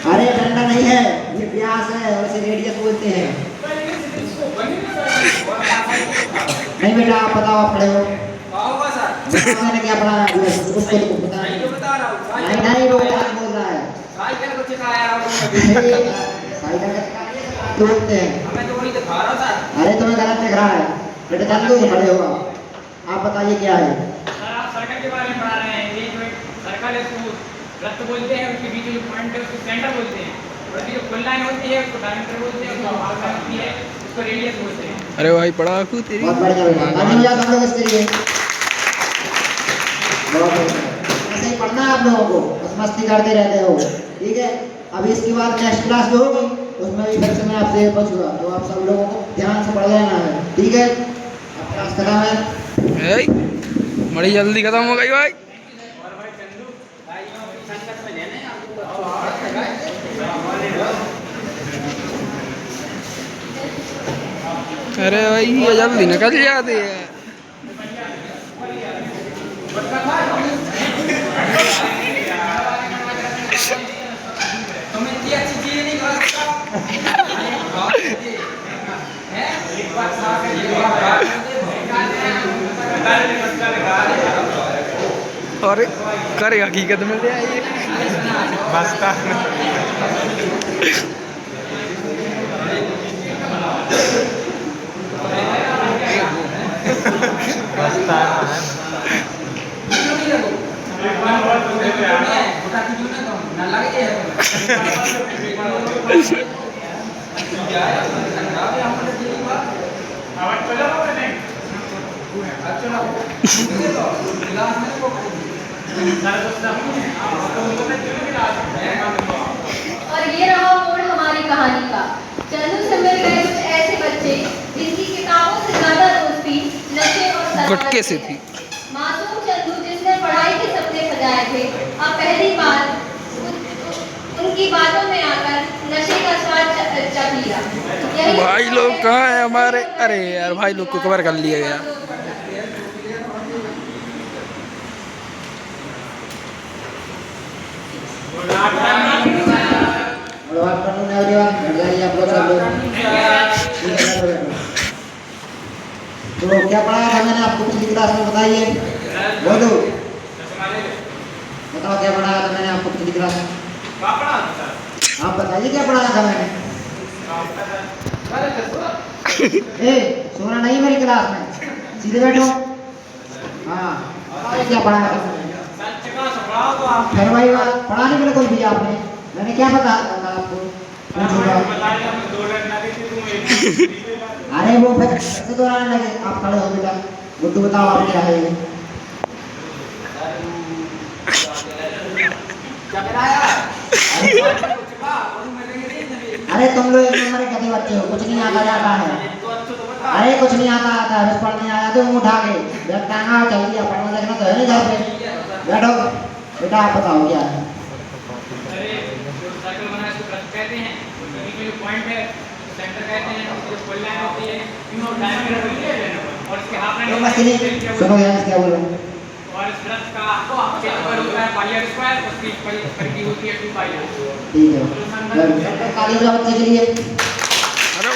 अरे डंडा नहीं है, ये व्यास है, वैसे रेडियस बोलते हैं। नहीं बेटा आप बताओ, आप पढ़े हो? मैंने क्या पढ़ा उसको तो पता नहीं। नहीं नहीं वो गलत बोल रहा है। साइकिल बोलते हैं। अरे तुम्हें गलत दिख रहा है बेटा, चंदू पढ़े हो आप बताइए क्या है? सर्कल के बारे में पढ़ा रहे हैं। ये जो सर्कल है उसको वृत्त बोलते हैं, उसके बीच जो पॉइंट है उसको सेंटर बोलते हैं, और जो फुल लाइन होती है उसको डायमीटर बोलते हैं, जो हाफ लाइन होती है उसको रेडियस बोलते हैं। अरे भाई पढ़ा कू तेरी बहुत बढ़िया बेटा, ताली बजाओ सब लोग इसके लिए। बहुत बढ़िया, ऐसे ही पढ़ना है आप लोगों को, बस मस्ती करते रहते हो, ठीक है? अभी इसके बाद नेक्स्ट क्लास जो होगी उसमें भी फिर से मैं आपसे पूछूंगा, तो आप सब लोगों को ध्यान से पढ़ लेना है, ठीक है? अब क्लास खत्म है। बड़ी जल्दी खत्म हो गई भाई। अरे भाई ये जल्दी निकल जाती है। और करे हकीकत में ले आइए बस्ता और ये रहा मोड़ हमारी कहानी का। चंदू से मिल गए कुछ ऐसे बच्चे जिनकी किताबों से ज्यादा दोस्ती नशे और गुटके से थी। मासूम चंदू जिसने पढ़ाई के सपने सजाए थे, अब पहली बार उनकी बातों में आकर नशे का स्वाद चख लिया। भाई लोग कहाँ हैं हमारे? अरे यार भाई लोग को कवर कर लिया गया। तो क्या पढ़ाया था मैंने आपको पिछली क्लास में, बताइए बोलो, बताओ क्या पढ़ाया था मैंने आपको पिछली क्लास में? आप बताइए क्या पढ़ाया था मैंने? ए सोना नहीं मेरी क्लास में, सीधे बैठो। हाँ क्या पढ़ाया था मैंने? फिर वही बात, पढ़ाने के लिए कोई भी आपने, मैंने क्या बताया था आपको? अरे वो फिर से दोहराने लगे, आप खड़े हो बेटा, गुड्डू बताओ आप क्या है ये? अरे तुम लोग एक नंबर के गधे बच्चे हो, कुछ नहीं आता जाता है। अरे कुछ नहीं आता आता है, बस पढ़ने आ जाते हो उठा के बैग टांगा चल दिया, पढ़ना लिखना तो है नहीं घर पे। बैठो बेटा, आप बताओ क्या है? पॉइंट है सेंटर कहते हैं, उसकी फुल लाइन होती है, तीनों डायमीटर होती है, और इसके हाफ लाइन सुनो यार क्या बोल रहा हूँ। और इस वृत्त का क्षेत्रफल होता है पाई आर स्क्वायर, उसकी परिधि होती है 2 पाई आर। ठीक है, ताली बजाओ बच्चे के लिए। अरे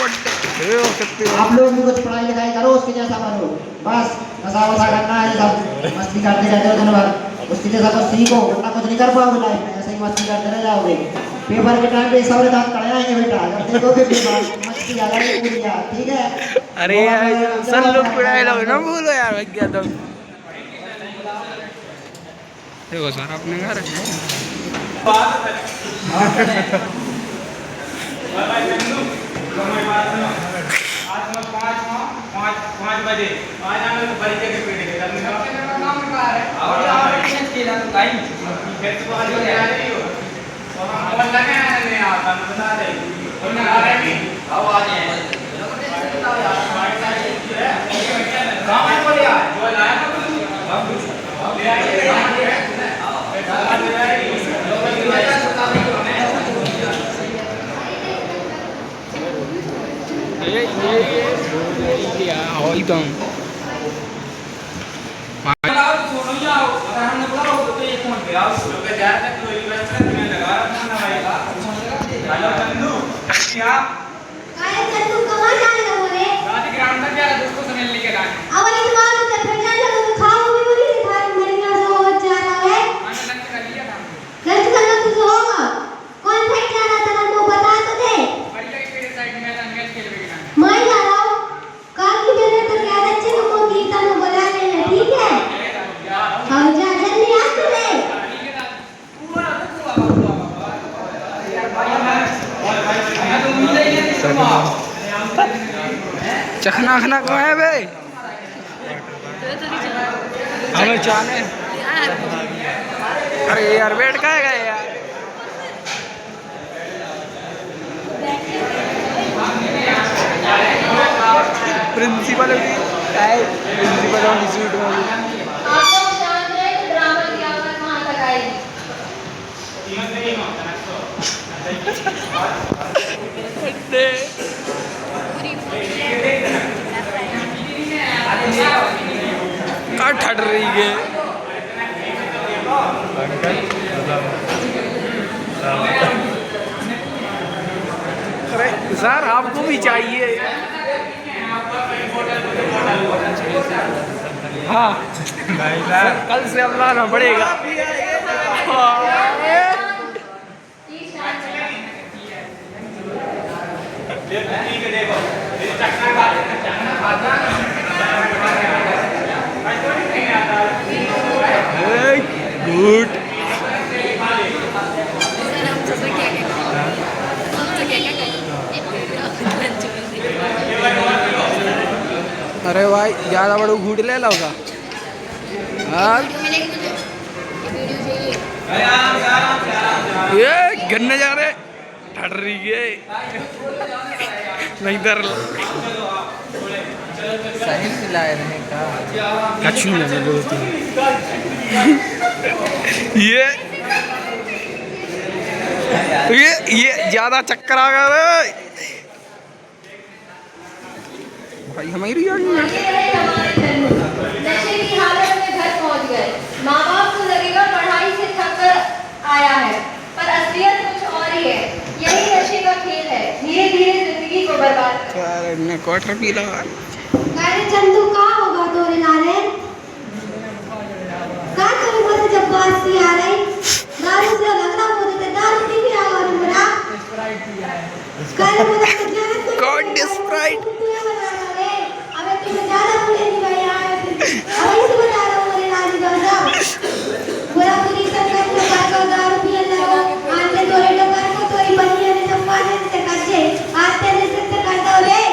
कितने आप लोग भी कुछ पढ़ाई लिखाई करो, उसके जैसा बनो, बस नशा वशा करना है, सब मस्ती करते रहते हो दिन भर, उसके जैसा कुछ सीखो, वरना कुछ नहीं कर पाओगे लाइफ में, ऐसे ही मस्ती करते रह जाओगे। पेपर के टाइम पे सब दांत कड़े आएंगे बेटा, अगर देखोगे पेपर मस्ती आ जाएगी पूरी यार, ठीक है? अरे यार सब लोग पढ़ाई लोग ना भूलो यार भैया तुम। देखो सर अपने घर आज 5 बजे आज हमें तो परिचय के पीरियड है, नाम लिखा है और चेंज किया तो टाइम फिर तो आज हो रही हो, और हम फोन लगे हैं नहीं आता, मैं बता दे कोई ना आ रहा है आओ आ जाए काम है बोलिए जो लाया ना कुछ ले आइए ये तुम सुनो जाओ, अगर हमने लोग जा रहे तो इन्वेस्टर में लगा रहा था भाई। हेलो चंदू क्या काय चंदू कहाँ जाएगा बोले? गांधी ग्राउंड तक जा रहा दोस्तों से मिलने के लिए। अब इस बार तो प्रजा लोग खाओ भी बोली थी थारी मेरे यहाँ से हो जा रहा है। मैंने लंच कर लिया था। लंच करना कुछ होगा? कौन साइड जा रहा था हमको बता तो दे। बड़ी लगी पेड़ साइड में मैच खेल रही है। मैं जा रहा हूँ। कार की जगह तो क्या अच्छे को कीर्तन में बुला लेना ठीक है? हाँ जा जल्दी आ तो ले। चखना खना कहाँ है बे? हमें चाहने। अरे यार बैठ कहाँ गए यार? प्रिंसिपल भी प्रिंसिपल ऑन सूट में आप लोग शांत रहे तो ड्रामा की आवाज वहां तक आएगी। कहाँ ठट रही है? अरे सर आपको भी चाहिए। हाँ कल से अब लाना पड़ेगा। प्लीज शांत रहे। ठीक है देखो ये चखना खाता गुड। अरे भाई ज़्यादा बड़ो घूट ले लोगा। हाँ ये गन्ने जा रहे ठट रही है नहीं डर सही सिलाए रहे का कछु नहीं बोलती ये ज्यादा चक्कर आ गया रे भाई हमारी ये रहे हमारे चंदू। नशे की हालत में घर पहुंच गए। माँ बाप को लगेगा पढ़ाई से थक कर आया है, पर असलियत कुछ और ही है। यही नशे का खेल है, धीरे धीरे जिंदगी को बर्बाद कर। मैं क्वार्टर पी लगा। अरे चंदू कहाँ होगा तोरे नारे? कहाँ तेरे मुझे जब बात सी आ रही? दारू से लग रहा मुझे तो दारू पी के आ और मेरा कल मुझे तो जाने गॉड स्प्राइट अबे तुम्हें ज्यादा बोले नहीं भाई यार अब इसे बता रहा हूँ मेरे राजी गाँव पूरा पूरी संगत में बात दारू पिए लगा आते तोरे डोकर को तोरी बनिया ने जब पाने से कच्चे आते ने से करता रे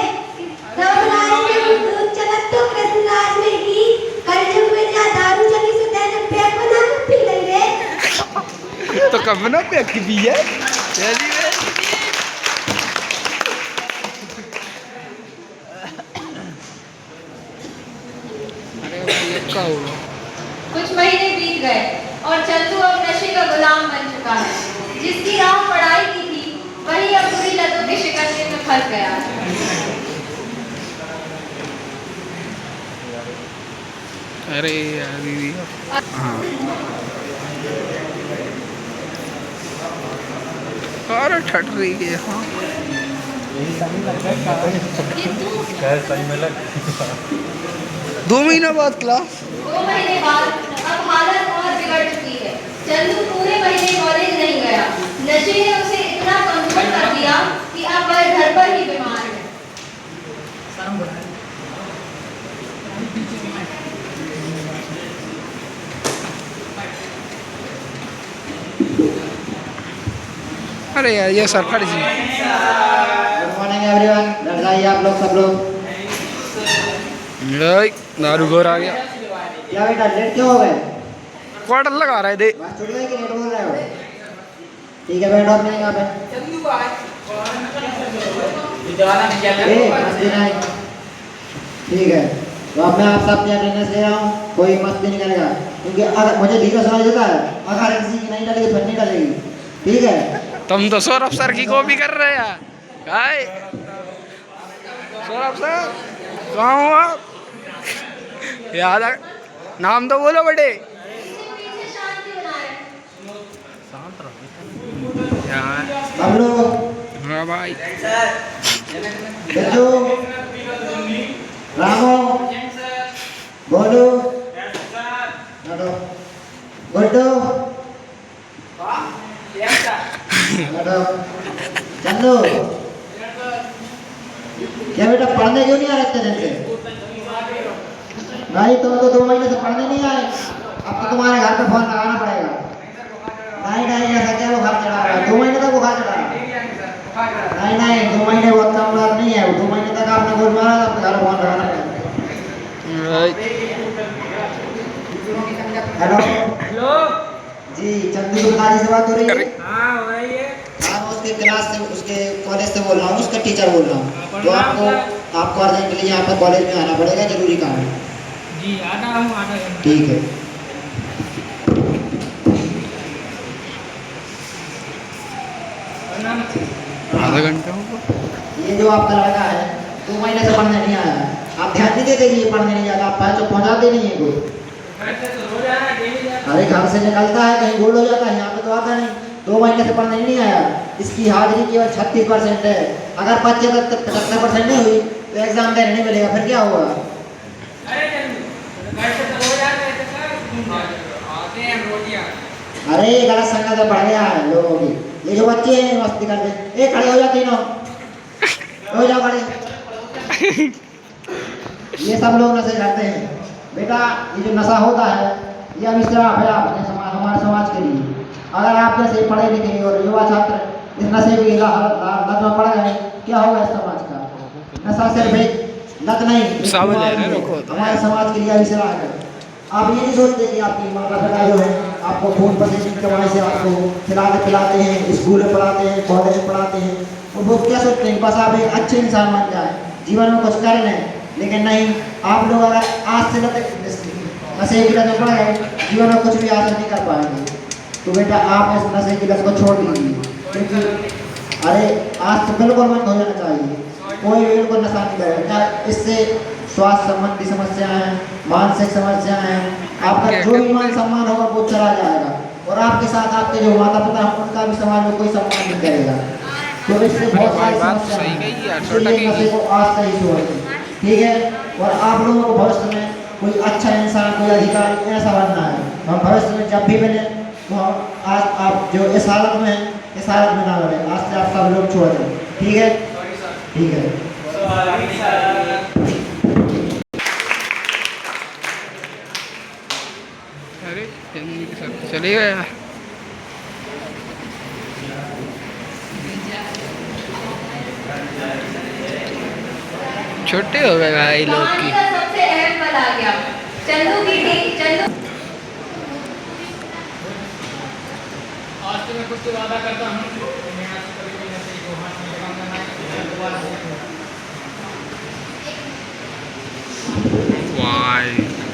रामराज के दूध चलत तो कृष्णराज में की कलयुग में जा दारू चली से तेरे पैक बना के पी ले रे तो कब ना पे की है चली रे कुछ महीने बीत गए और चंदू अब नशे का गुलाम बन चुका है। जिसकी राह पढ़ाई की थी वही अब बुरी लतों के शिकंजे में फंस गया है। अरे यार दीदी हाँ और ठट रही है हाँ 2 महीना बाद क्लास 2 महीने बाद अब हालत और बिगड़ चुकी है। चंदू पूरे महीने कॉलेज नहीं गया। नशे ने उसे इतना कमजोर कर दिया कि अब वह घर पर ही बीमार है। अरे यार ये सर फट जी गुड मॉर्निंग एवरीवन, डर जाइए आप लोग सब लोग। दारू घोर आ गया। क्या बेटा लेट क्यों हो गए? क्वार्टर लगा रहे थे बस छूट गई कि लेट बोल रहे हो? ठीक है बैठो अपने यहाँ पे। मस्ती नहीं। ठीक है तो अब मैं आप सबकी अटेंडेंस ले रहा हूँ। कोई मस्ती नहीं करेगा क्योंकि अगर मुझे धीरे सुनाई देता है अगर किसी की नहीं डलेगी फिर नहीं डलेगी। ठीक है तुम तो सौरभ सर की कॉपी कर रहे हैं काय सौरभ सर कहाँ हो आप? याद आ नाम तो बोलो बड़े। पीछे शांति बनाए। सब लोग हाँ भाई बच्चों रामो बोलो नडो गुड्डू नडो चंदू क्या बेटा पढ़ने क्यों नहीं आ रहे इतने दिन से? नहीं तुम तो 2 महीने से पढ़ने नहीं आए। अब तो तुम्हारे घर पे फोन लगाना पड़ेगा। नहीं ऐसा क्या बुखार चढ़ा रहा है? 2 महीने तक बुखार चढ़ा रहा है? नहीं 2 महीने बहुत कम बात नहीं है। 2 महीने तक आपने गोल मारा तो आपके घर फोन लगाना पड़ेगा। हेलो जी चंदू गुप्ता जी से बात हो रही है? हाँ मैं उसके क्लास से उसके कॉलेज से बोल रहा हूँ, उसका टीचर बोल रहा हूँ। तो आपको अर्जेंटली यहाँ पर कॉलेज में आना पड़ेगा, जरूरी काम है। जी आधा हूँ आधा घंटा। ठीक है। आधा घंटा होगा। ये जो आपका लड़का है 2 महीने से पढ़ने नहीं आया है। आप ध्यान नहीं देते कि ये पढ़ने नहीं जाता, आप पैसे पहुँचाते नहीं है कोई। अरे घर से निकलता है कहीं गोल हो जाता है, यहाँ पे तो आता नहीं। 2 महीने से पढ़ने नहीं आया। इसकी हाजिरी केवल 36% है। अगर 75% नहीं हुई तो एग्जाम देने नहीं मिलेगा। फिर क्या होगा? अरे ये गलत संगत में पड़ गया है लोगों की। ये जो बच्चे हैं मस्ती करते हैं, खड़े हो जाते ना, हो जाओ खड़े। ये सब लोग नशे करते हैं बेटा। ये जो नशा होता है ये अभिशाप है अपने हमारे समाज के लिए। अगर आप जैसे पढ़े लिखे और युवा छात्र इस नशे की लत में पड़ गए, क्या होगा इस समाज का? नशा सिर्फ एक लत नहीं, हमारे समाज के लिए अभिशाप है। आप ये नहीं सोचते कि आपकी माता पिता जो है आपको खून पसीने की कमाई से आपको खिलाते पिलाते हैं, स्कूल में पढ़ाते हैं, कॉलेज में पढ़ाते हैं, और वो क्या सोचते हैं बस आप एक अच्छे इंसान बन जाए, जीवन में कुछ कर लें। लेकिन नहीं, आप लोग अगर आज से नशे की लत में पड़ गए, जीवन में कुछ भी हासिल नहीं कर पाएंगे। तो बेटा आप इस नशे की लत को छोड़ दीजिए, क्योंकि अरे आज तो बिल्कुल बंद हो जाना चाहिए। कोई भी बिल्कुल नशा नहीं करेगा। इससे स्वास्थ्य संबंधी समस्याएं हैं, मानसिक समस्याएं हैं, आपका जो भी मान सम्मान होगा वो चला जाएगा, और आपके साथ आपके जो माता पिता हैं उनका भी समाज में कोई सम्मान नहीं करेगा। तो इससे बहुत सारी समस्याएं हैं, इसलिए नशे को आज से ही छोड़िए, ठीक है? और आप लोगों को भविष्य में कोई अच्छा इंसान, कोई अधिकारी ऐसा बनना है। हम भविष्य में जब भी मिले तो हम आज आप जो इस हालत में हैं, इस हालत में ना बने। आज से आप सब लोग छोड़ दें, ठीक है? ठीक है। अरे चले गया। छोटे हो गए भाई लोग कहानी की। का सबसे अहम पल आ गया। चंदू की चंदू आज तो मैं कुछ तो वादा करता हूँ मैं आज कभी भी नशे को हाथ में लगाऊंगा नहीं।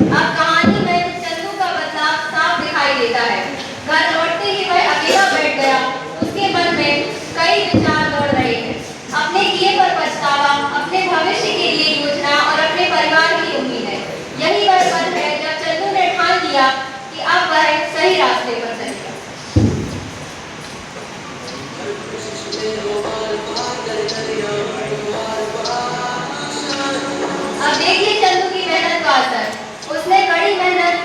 अब कहानी में चंदू का बदलाव साफ दिखाई देता है। घर लौटते ही वह अकेला बैठ गया। उसके मन में कई विचार दौड़ रहे थे। अपने किए पर पछतावा, अपने भविष्य के लिए योजना और अपने परिवार की उम्मीदें। यही वह पल है जब चंदू ने ठान लिया कि अब वह सही रास्ते पर चलेगा। अब देखिए चंदू की मेहनत का असर। उसने कड़ी मेहनत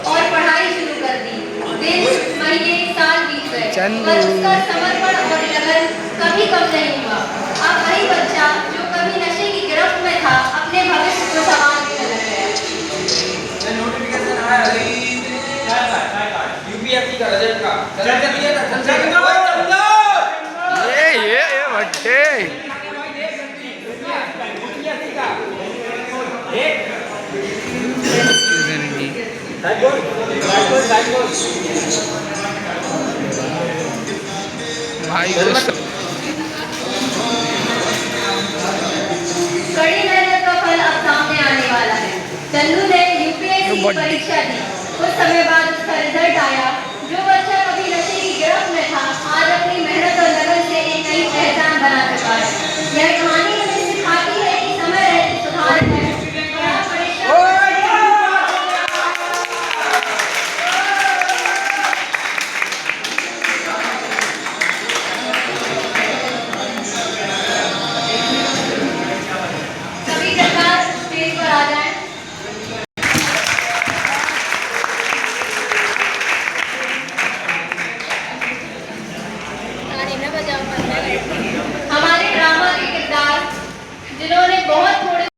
और पढ़ाई शुरू कर दी। दिन, महीने, साल बीत गए, पर उसका समर्पण और लगन कभी कम नहीं हुआ। अब वही बच्चा जो कभी नशे की गिरफ्त में था, अपने भविष्य को संभालने में लग गया। नोटिफिकेशन आया है यूपीएससी का रिजल्ट का। ये बच्चे भाई कड़ी मेहनत का फल अब सामने आने वाला है। चंदू ने यूपीएससी की परीक्षा दी। कुछ समय बाद उसका रिजल्ट आया। जो बच्चा कभी नशे की गिरफ्त में था, आज अपनी मेहनत और लगन से एक नई पहचान बना चुका है। यह कहानी हमें सिखाती है कि समय रहते सुधार है। बड़ा परिश्रम हमारे ड्रामा के किरदार जिन्होंने बहुत थोड़े